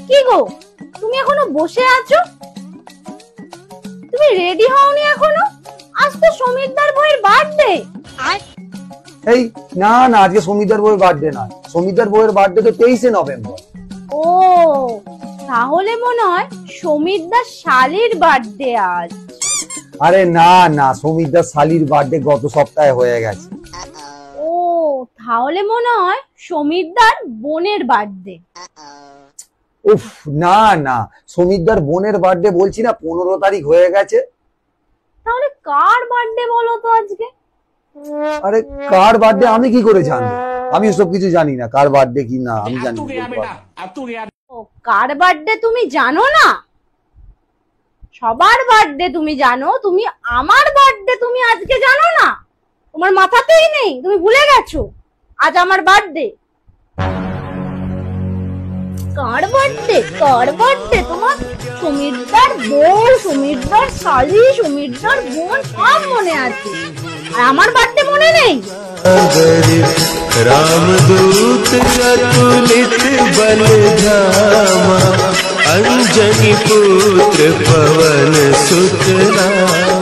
কি গো, তুমি এখনো বসে আছো? তুমি রেডি হওনি এখনো? আজ তো সমীরদার বউয়ের বার্থডে। এই না না, আজকে সমীরদার বউয়ের বার্থডে না, সমীরদার বউয়ের বার্থডে তো 23শে নভেম্বর। ও, তাহলে মনে হয় সমীরদার শালির বার্থডে আজ। আরে না না, সমীরদার শালির বার্থডে গত সপ্তাহে হয়ে গেছে। ও, তাহলে মনে হয় সমীরদার বোনের বার্থডে। উফ না না, সমীরদার বোনের বার্থডে বলছি না, 15 তারিখ হয়ে গেছে। তাহলে কার বার্থডে বলো তো আজকে? আরে কার বার্থডে আমি কি করে জানবো? আমি ওসব কিছু জানি না, কার বার্থডে কি না আমি জানি না। ও, কার বার্থডে তুমি জানো না? সবার বার্থডে তুমি জানো, তুমি আমার বার্থডে তুমি আজকে জানো না? তোমার মাথাতেই নেই, তুমি ভুলে গেছো আজ আমার বার্থডে। কার বার্থডে? কার বার্থডে তোমার? সমীরদার বউ, সমীরদার শালি, সমীরদার বোন, সব মনে আছে, আর আমার বার্থডে মনে নেই? रामदूत अतुलित बल धामा, अंजनी पुत्र पवन सुत नामा।